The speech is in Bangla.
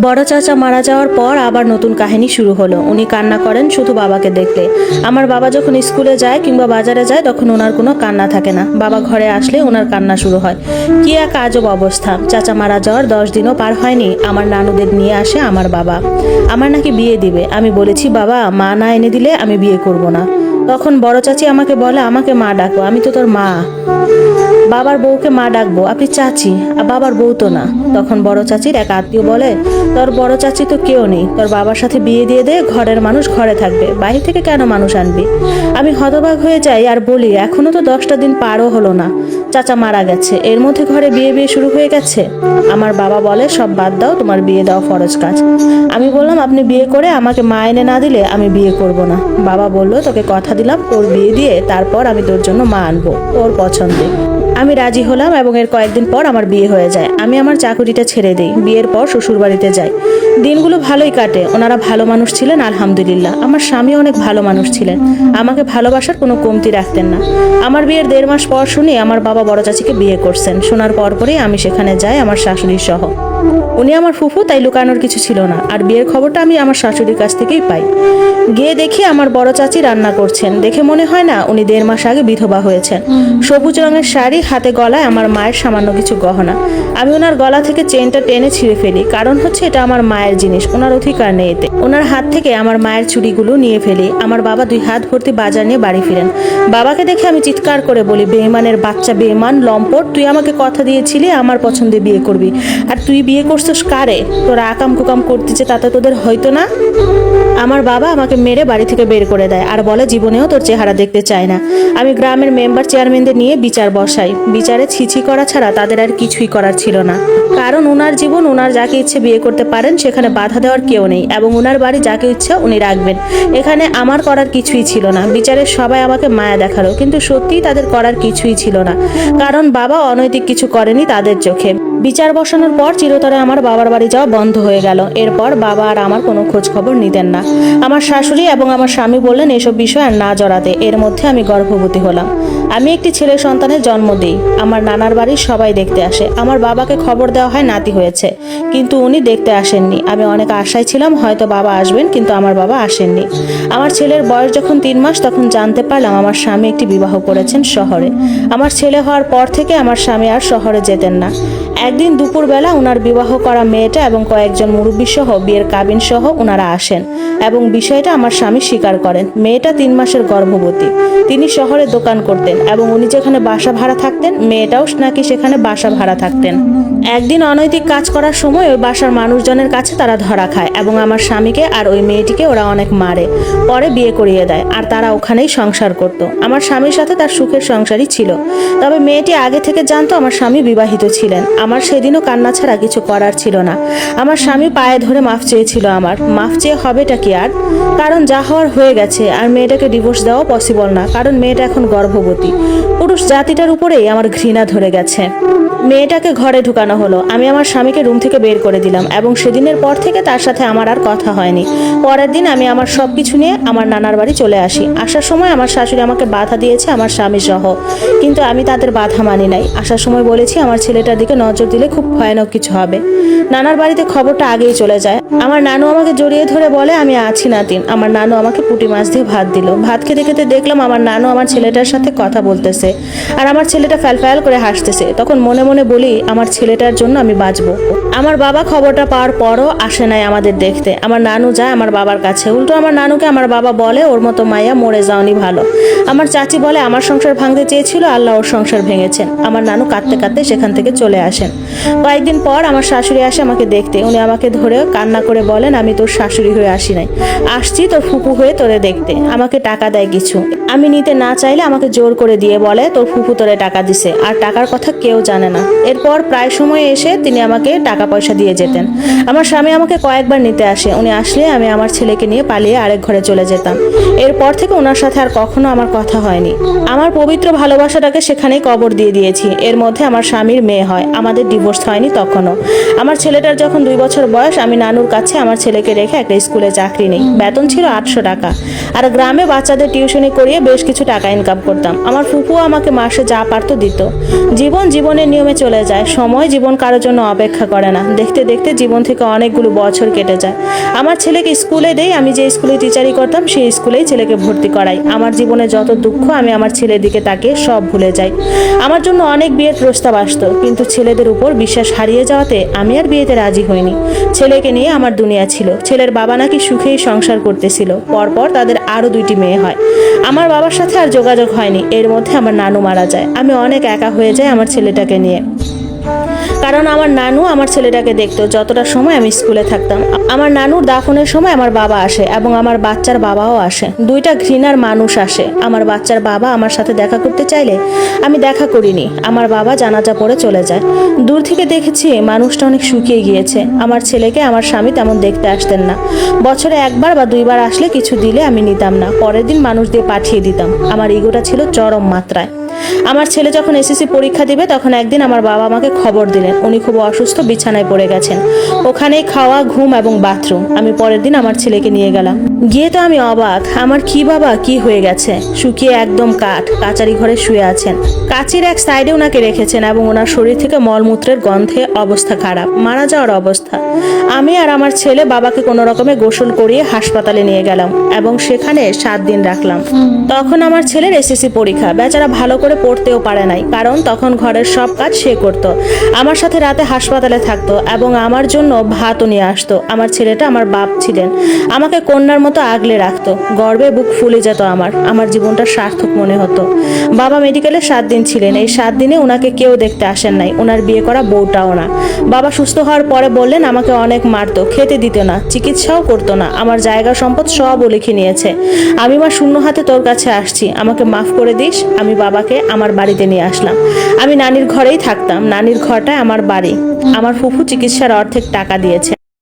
বড় চাচা মারা যাওয়ার পর আবার নতুন কাহিনী শুরু হলো। উনি কান্না করেন শুধু বাবাকে দেখলে। আমার বাবা যখন স্কুলে যায় কিংবা বাজারে যায় তখন ওনার কোনো কান্না থাকে না। বাবা ঘরে আসলে ওনার কান্না শুরু হয়। কি এক আজব অবস্থা! চাচা মারা যাওয়ার 10 দিনও পার হয়নি, আমার নানুদের নিয়ে আসে আমার বাবা। আমার নাকি বিয়ে দিবে। আমি বলেছি, বাবা, মা না এনে দিলে আমি বিয়ে করব না। তখন বড় চাচি আমাকে বলে, আমাকে মা ডাকো, আমি তো তোর মা। বাবার বউকে মা ডাকবো, আপনি চাচি, বাবার বউ তো না। তখন বড় চাচির এক আত্মীয় বলে, তোর বড় চাচি তো কেউ নেই, তোর বাবার সাথে বিয়ে দিয়ে দে, ঘরের মানুষ ঘরে থাকবে, বাইরে থেকে কেন মানুষ আনবি? আমি হতবাক হয়ে যাই আর বলি, এখনো তো 10টা দিন পারও হলো না, চাচা মারা গেছে, এর মধ্যে ঘরে বিয়ে বিয়ে শুরু হয়ে গেছে। আমার বাবা বলে, সব বাদ দাও, তোমার বিয়ে দেওয়া ফরজ কাজ। আমি বললাম, আপনি বিয়ে করে আমাকে মা এনে না দিলে আমি বিয়ে করব না। বাবা বলল, তোকে কথা দিলাম, তোর বিয়ে দিয়ে তারপর আমি তোর জন্য মা আনবো, তোর পছন্দে। আমি রাজি হলাম এবং এর কয়েকদিন পর আমার বিয়ে হয়ে যায়। আমি আমার চাকুরিটা ছেড়ে দিই, বিয়ের পর শ্বশুর বাড়িতে যাই। দিনগুলো ভালোই কাটে, ওনারা ভালো মানুষ ছিলেন আলহামদুলিল্লাহ। আমার স্বামী অনেক ভালো মানুষ ছিলেন, আমাকে ভালোবাসার কোনো কমতি রাখতেন না। আমার বিয়ের 1.5 মাস পর শুনি আমার বাবা বড় চাচিকে বিয়ে করছেন। শোনার পরপরই আমি সেখানে যাই আমার শাশুড়ি সহ। উনি আমার ফুফু, তাই লুকানোর কিছু ছিল না। আর বিয়ের খবরটা আমি আমার শাশুড়ির কাছ থেকেই পাই। গিয়ে দেখি আমার বড় চাচি রান্না করছেন। দেখে মনে হয় না উনি 1.5 মাস আগে বিধবা হয়েছেন। সবুজ রঙের শাড়ি, হাতে গলায় আমার মায়ের সামান্য কিছু গহনা। আমি ওনার গলা থেকে চেনটা টেনে ছিঁড়ে ফেলি, কারণ হচ্ছে এটা আমার মায়ের জিনিস, ওনার অধিকার নেই এতে। ওনার হাত থেকে আমার মায়ের চুড়িগুলো নিয়ে ফেলি। আমার বাবা 2 হাত ভর্তি বাজার নিয়ে বাড়ি ফিরেন। বাবাকে দেখে আমি চিৎকার করে বলি, বেঈমানের বাচ্চা, বেঈমান লম্পট, তুই আমাকে কথা দিয়েছিলি আমার পছন্দে বিয়ে করবি, আর তুই বিয়ে করছিস কারে? তোরা আকাম কুকাম করতেছে, তাতে তোদের হয়তো না? আমার বাবা আমাকে মেরে বাড়ি থেকে বের করে দেয় আর বলে, জীবনেও তোর চেহারা দেখতে চায় না। আমি গ্রামের মেম্বার চেয়ারম্যানদের নিয়ে বিচার বসাই। বিচারে ছিছি করা ছাড়া তাদের আর কিছুই করার ছিল না, কারণ ওনার জীবন, ওনার যাকে ইচ্ছে বিয়ে করতে পারেন, সেখানে বাধা দেওয়ার কেউ নেই, এবং ওনার বাড়ি যাকে ইচ্ছা উনি রাখবেন। এখানে আমার করার কিছুই ছিল না। বিচারের সবাই আমাকে মায়া দেখালো, কিন্তু সত্যিই তাদের করার কিছুই ছিল না, কারণ বাবা অনৈতিক কিছু করেনি তাদের চোখে। বিচার বসানোর পর চিরতরে আমার বাবার বাড়ি যাওয়া বন্ধ হয়ে গেল। এরপর বাবা আর আমার কোনো খোঁজ খবর নিতেন না। আমার শাশুড়ি এবং আমার স্বামী বললেন এসব বিষয় আর না জড়াতে। এর মধ্যে আমি গর্ভবতী হলাম। আমি একটি ছেলে সন্তানের জন্ম দিই। আমার নানার বাড়ির সবাই দেখতে আসে। আমার বাবাকে খবর দেওয়া হয় নাতি হয়েছে, কিন্তু উনি দেখতে আসেননি। আমি অনেক আশায় ছিলাম হয়তো বাবা আসবেন, কিন্তু আমার বাবা আসেননি। আমার ছেলের বয়স যখন 3 মাস, তখন জানতে পারলাম আমার স্বামী একটি বিবাহ করেছেন শহরে। আমার ছেলে হওয়ার পর থেকে আমার স্বামী আর শহরে যেতেন না। একদিন দুপুরবেলা ওনার বিবাহ করা মেয়েটা এবং কয়েকজন মুরব্বী সহ বিয়ের কাবিন সহ ওনারা আসেন এবং বিষয়টা আমার স্বামী স্বীকার করেন। মেয়েটা 3 মাসের গর্ভবতী। তিনি শহরে দোকান করতেন এবং উনি যেখানে বাসা ভাড়া থাকতেন, মেয়েটাও নাকি সেখানে বাসা ভাড়া থাকতেন। একদিন অনৈতিক কাজ করার সময় ওই বাসার মানুষজনের কাছে তারা ধরা খায় এবং আমার স্বামীকে আর ওই মেয়েটিকে ওরা অনেক মারে। পরে বিয়ে করিয়ে দেয় আর তারা ওখানেই সংসার করত। আমার স্বামীর সাথে তার সুখের সংসারই ছিল। তবে মেয়েটি আগে থেকে জানতো আমার স্বামী বিবাহিত ছিলেন। আমার সেদিনও কান্না ছাড়া কিছু করার ছিল না। আমার স্বামী পায়ে ধরে মাফ চেয়েছিল। আমার মাফ চেয়ে হবেটা কি আর, কারণ যা হওয়ার হয়ে গেছে। আর মেয়েটাকে ডিভোর্স দেওয়া পসিবল না, কারণ মেয়েটা এখন গর্ভবতী। পুরুষ জাতিটার উপরেই আমার ঘৃণা ধরে গেছে। মেয়েটাকে ঘরে ঢুকানো হলো। আমি আমার স্বামীকে রুম থেকে বের করে দিলাম এবং সেদিনের পর থেকে তার সাথে আমার আর কথা হয়নি। পরের দিন আমি আমার সবকিছু নিয়ে আমার নানার বাড়ি চলে আসি। আসার সময় আমার শাশুড়ি আমাকে বাধা দিয়েছে, আমার স্বামী সহ, কিন্তু আমি তাদের বাধা মানি নাই। আসার সময় বলেছি আমার ছেলেটার দিকে নজর দিলে খুব ভয়ানক কিছু হবে। নানার বাড়িতে খবরটা আগেই চলে যায়। আমার নানু আমাকে জড়িয়ে ধরে বলে, আমি আছি নাতিন। আমার নানু আমাকে পুঁটি মাছ দিয়ে ভাত দিল। ভাত খেতে খেতে দেখলাম আমার নানু আমার ছেলেটার সাথে কথা বলতেছে আর আমার ছেলেটা ফ্যাল করে হাসতেছে। তখন মনে মনে বলি, আমার ছেলেটার জন্য আমি বাঁচবো। আমার বাবা খবরটা পাওয়ার পরও আসে নাই আমাদের দেখতে। আমার নানু যায় আমার বাবার কাছে। উল্টো আমার নানুকে আমার বাবা বলে, ওর মতো মাইয়া মরে যাওনি ভালো। আমার চাচি বলে, আমার সংসার ভাঙতে চেয়েছিল, আল্লাহ ওর সংসার ভেঙেছেন। আমার নানু কাঁদতে কাঁদতে সেখান থেকে চলে আসেন। কয়েকদিন পর আমার শাশুড়ি আসে আমাকে দেখতে। উনি আমাকে ধরে কান্না করে বলেন, আমি তোর শাশুড়ি হয়ে আসি নাই, আসছি তোর ফুপু হয়ে তোরে দেখতে। আমাকে টাকা দেয় কিছু, আমি নিতে না চাইলে আমাকে জোর করে দিয়ে বলে, তোর ফুপু তোরে টাকা দিছে, আর টাকার কথা কেউ জানে না। এরপর প্রায় সময় এসে তিনি আমাকে টাকা পয়সা দিয়ে যেতেন। আমার স্বামী আমাকে কয়েকবার নিতে আসে। উনি আসলে আমি আমার ছেলেকে নিয়ে পালিয়ে আরেক ঘরে চলে যেতাম। এরপর থেকে ওনার সাথে আর কখনো আমার কথা হয়নি। আমার পবিত্র ভালোবাসাটাকে সেখানেই কবর দিয়ে দিয়েছি। এর মধ্যে আমার স্বামীর মেয়ে হয়, আমাদের ডিভোর্স হয়নি তখনও। আমার ছেলেটার যখন 2 বছর বয়স, আমি নানুর কাছে আমার ছেলেকে রেখে একটা স্কুলে চাকরি নেই। বেতন ছিল 800 টাকা আর গ্রামে বাচ্চাদের টিউশনি করিয়ে বেশ কিছু টাকা ইনকাম করতাম। আমার ফুফু আমাকে মাসে যা পারতো দিত। জীবনের নিয়মে চলে যায়, সময় জীবন কারোর জন্য অপেক্ষা করে না। দেখতে দেখতে জীবন থেকে অনেকগুলো বছর কেটে যায়। আমার ছেলেকে স্কুলে দেই, আমি যে স্কুলে টিচারি করতাম সেই স্কুলেই ছেলেকে ভর্তি করাই। আমার জীবনে যত দুঃখ আমি আমার ছেলের দিকে তাকিয়ে সব ভুলে যাই। আমার জন্য অনেক বিয়ের প্রস্তাব আসতো, কিন্তু ছেলেদের উপর বিশ্বাস হারিয়ে যাওয়াতে আমি আর বিয়েতে রাজি হইনি। ছেলেকে নিয়ে আমার দুনিয়া ছিল। ছেলের বাবা নাকি সুখেই সংসার করতেছিল। পরপর তাদের আরো 2টি মেয়ে হয়। আমার বাবার সাথে আর যোগাযোগ হয়নি। এর মধ্যে আমার নানু মারা যায়। আমি অনেক একা হয়ে যাই আমার ছেলেটাকে নিয়ে, কারণ আমার নানু আমার ছেলেটাকে দেখতো যতটা সময় আমি স্কুলে থাকতাম। আমার নানুর দাফনের সময় আমার বাবা আসে এবং আমার বাচ্চার বাবাও আসে। 2টা ঘৃণার মানুষ আসে। আমার বাচ্চার বাবা আমার সাথে দেখা করতে চাইলে আমি দেখা করিনি। আমার বাবা জানাজা পড়ে চলে যায়। দূর থেকে দেখেছি মানুষটা অনেক শুকিয়ে গিয়েছে। আমার ছেলেকে আমার স্বামী তেমন দেখতে আসতেন না। বছরে 1বার বা 2বার আসলে কিছু দিলে আমি নিতাম না, পরের দিন মানুষ দিয়ে পাঠিয়ে দিতাম। আমার ইগোটা ছিল চরম মাত্রায়। আমার ছেলে যখন এসএসসি পরীক্ষা দিবে তখন একদিন আমার বাবা আমাকে খবর দিলেন উনি খুব অসুস্থ, বিছানায় পড়ে গেছেন। ওখানেই খাওয়া, ঘুম এবং বাথরুম। আমি পরের দিন আমার ছেলেকে নিয়ে গেলাম। গিয়ে তো আমি অবাক, আমার কি বাবা কি হয়ে গেছে, শুকিয়ে একদম কাচারি ঘরে শুয়ে আছেন। কাচির এক সাইডে ওনাকে রেখেছেন এবং ওনার শরীর থেকে মলমূত্রের গন্ধে অবস্থা খারাপ, মারা যাওয়ার অবস্থা। আমি আর আমার ছেলে বাবাকে কোনো রকমে গোসল করিয়ে হাসপাতালে নিয়ে গেলাম এবং সেখানে 7 দিন রাখলাম। তখন আমার ছেলের এসএসসি পরীক্ষা। বেচারা ভালো করে পড়তেও পারে নাই, কারণ তখন ঘরের সব কাজ সে করত। আমার সাথে রাতে হাসপাতালে থাকতো এবং আমার জন্য ভাতও নিয়ে আসতো। আমার ছেলেটা আমার বাপ ছিলেন, আমাকে কন্যার মতো আগলে রাখতো। গর্বে বুক ফুলে যেত আমার জীবনটা সার্থক মনে হতো। বাবা মেডিকেলে 7 দিন ছিলেন। এই 7 দিনে ওনাকে কেউ দেখতে আসেন নাই, ওনার বিয়ে করা বউটাও না। বাবা সুস্থ হওয়ার পরে বললেন আমাকে অনেক মারতো, খেতে দিত না, চিকিৎসাও করতো না। আমার জায়গা সম্পদ সবও লিখে নিয়েছে। আমি মা শূন্য হাতে তোর কাছে আসছি, আমাকে মাফ করে দিস। আমি বাবাকে আমার বাড়িতে নিয়ে আসলাম। আমি নানির ঘরেই থাকতাম। নানির ঘরটাই আমার বাড়ি। আমার ফুফু চিকিৎসার অর্ধেক টাকা দিয়েছে।